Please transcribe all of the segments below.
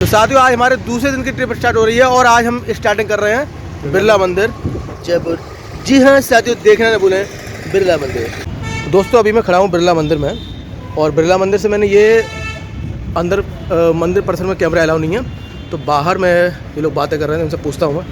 साथियों आज हमारे दूसरे दिन की ट्रिप स्टार्ट हो रही है और आज हम स्टार्टिंग कर रहे हैं बिरला मंदिर जयपुर। जी हाँ साथियों, देखना न भूलें बिरला मंदिर। दोस्तों अभी मैं खड़ा हूँ बिरला मंदिर में और बिरला मंदिर से मैंने ये अंदर मंदिर परिसर में कैमरा अलाउ नहीं है, तो बाहर में ये लोग बातें कर रहे हैं, उनसे पूछता हूँ मैं।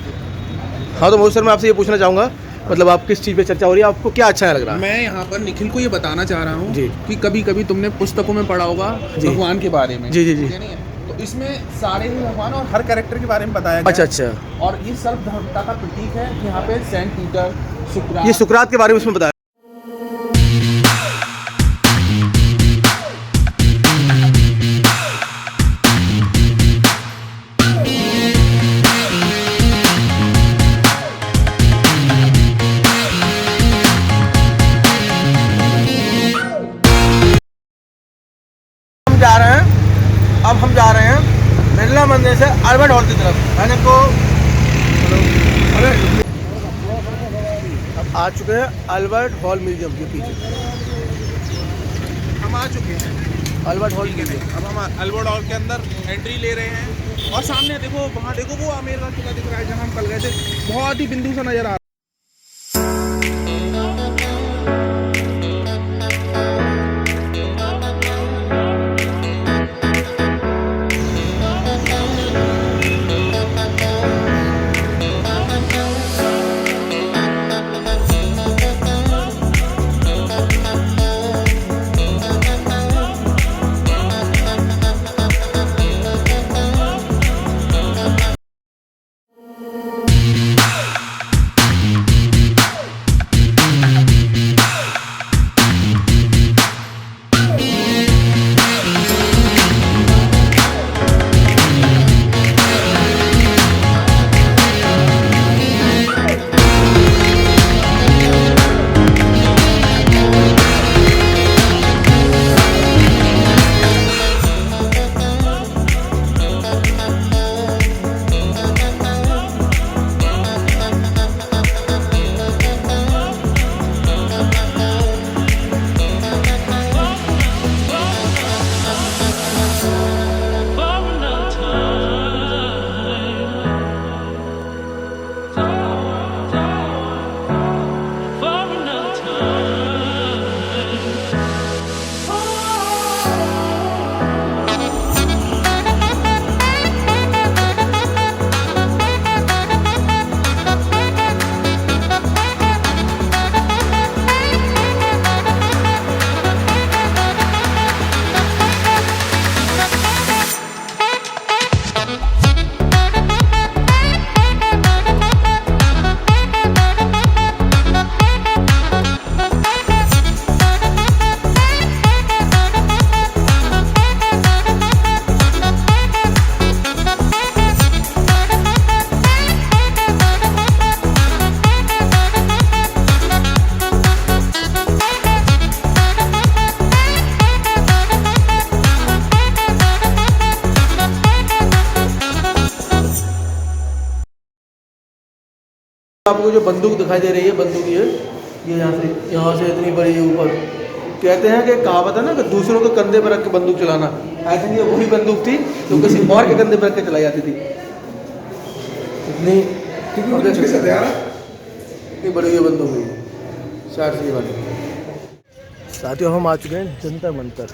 हाँ तो मोहित सर, मैं आपसे ये पूछना चाहूँगा, मतलब आप किस चीज़ पे चर्चा हो रही है, आपको क्या अच्छा लग रहा है? मैं यहाँ पर निखिल को ये बताना चाह रहा हूँ जी कि कभी कभी तुमने पुस्तकों में पढ़ा होगा जी भगवान के बारे में। जी जी जी। ठीक है, नहीं है? तो इसमें सारे ही भगवान और हर कैरेक्टर के बारे में बताया गया अच्छा है। अच्छा, और ये सर्व धर्मता का प्रतीक है कि यहाँ पे सेंट पीटर, सुकरात, ये सुकरात के बारे में उसमें बताया। अब हम जा रहे हैं बिरला मंदिर से अल्बर्ट हॉल की तरफ। मैंने को अब आ चुके हैं अल्बर्ट हॉल म्यूजियम के पीछे। हम आ चुके हैं अल्बर्ट हॉल ठीक है। अब हम अल्बर्ट हॉल के अंदर एंट्री ले रहे हैं और सामने देखो, वहाँ देखो वो आमेर का किला दिख रहा है जहाँ हम कल गए थे। बहुत ही बिंदु सा नजर आ रहा है। आपको जो बंदूक दिखाई दे रही है, बंदूक ये यहाँ से इतनी बड़ी ऊपर। कहते हैं कि कहावत है ना कि दूसरों के कंधे पर रख के बंदूक चलाना। आई थिंक ये वही बंदूक थी जो किसी और के कंधे पर रख के चलाई जाती थी। इतनी बड़ी ये बंदूक हुई 4 से वाली। साथियों हम आ चुके हैं जंतर मंतर।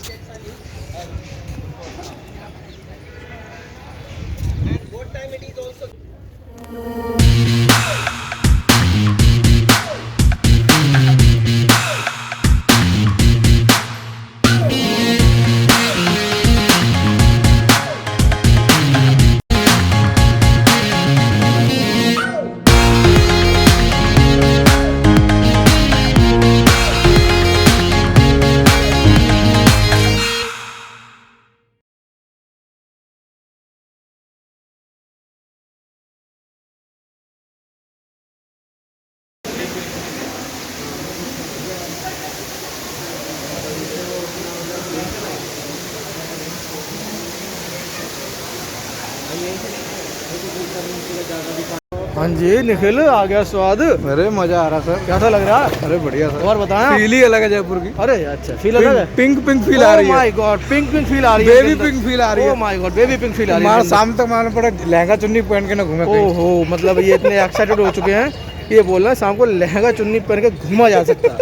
हाँ जी निखिल, आ गया स्वाद। अरे मजा आ रहा सर। कैसा लग रहा है? अरे बढ़िया सर। और बताएं। फील ही अलग है जयपुर की। अरे अच्छा, फील अलग है। पिंक पिंक फील आ रही है। My God, pink pink feel आ रही है। बेबी पिंक फील आ रही है। Oh my God, baby pink feel आ रही है। हमारा शाम तक मालूम पड़ा लहंगा चुन्नी पहन के ना घूमे कहीं। ओहो, मतलब ये इतने एक्साइटेड हो चुके हैं, ये बोल रहे हैं शाम को लहंगा चुन्नी पहन के घूमा जा सकता है।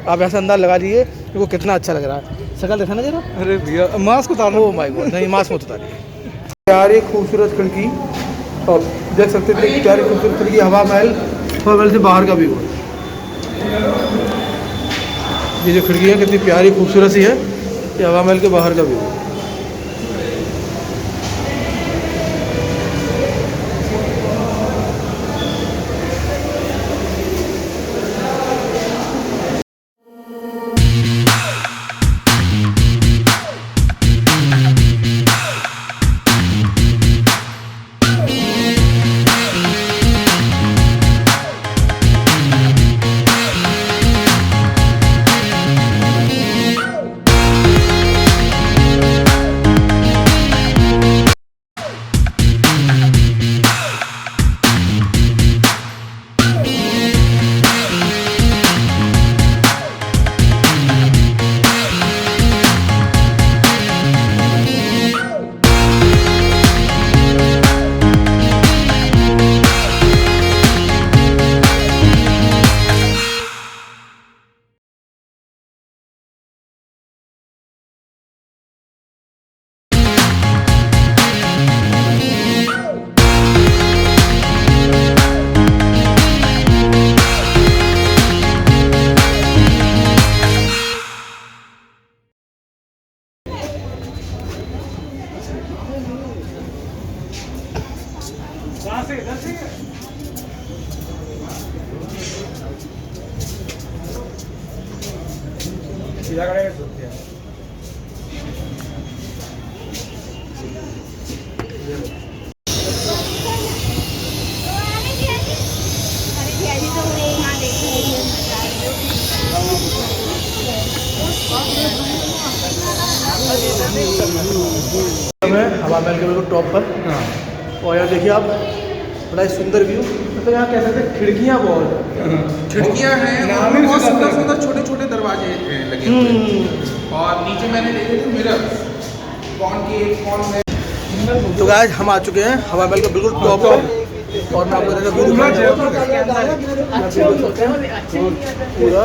आप ऐसा अंदाज लगा लीजिए कि वो कितना अच्छा लग रहा है। शकल देखा ना जरा। अरे भैया मास्क उतारो। ओह माय गॉड, नहीं मास्क मत उतारिए। प्यारी खूबसूरत खिड़की, और देख सकते थे प्यारी खूबसूरत खिड़की, हवा महल से बाहर का व्यू है। ये जो खिड़की है कितनी प्यारी खूबसूरत सी है, ये हवा महल के बाहर का व्यू है। हवा महल के बिल्कुल टॉप पर। और यहाँ देखिए आप, बड़ा ही सुंदर व्यू। मतलब यहाँ कह सकते हैं खिड़कियाँ बहुत, खिड़कियाँ हैं और बहुत सुंदर सुंदर छोटे छोटे दरवाजे लगे हुए हैं। और नीचे मैंने देखे थे मिरर, कौन की एक कौन में। तो गाइस हम आ चुके हैं हवा महल के बिल्कुल टॉप पर, और मैं आपको पूरा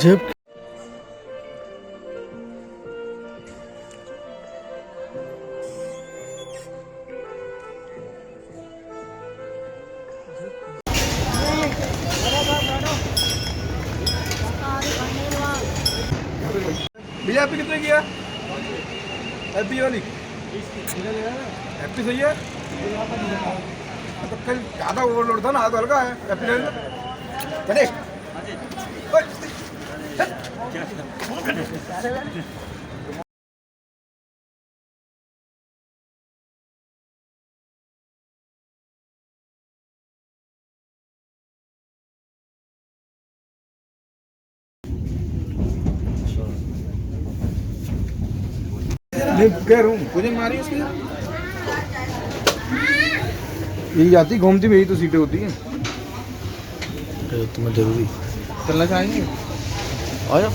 जब भैया आपने कितने किया हैप्पी वाली हैप्पी सही है तो कल ज़्यादा ओवरलोड था ना, हाथ हल्का है हैप्पी ले लो चले मैं कह रहा हूँ मुझे मारी उसकी यही जाती घूमती में, यही तो सीटें होती हैं। तुम्हें जरूरी चलना चाहेंगे आया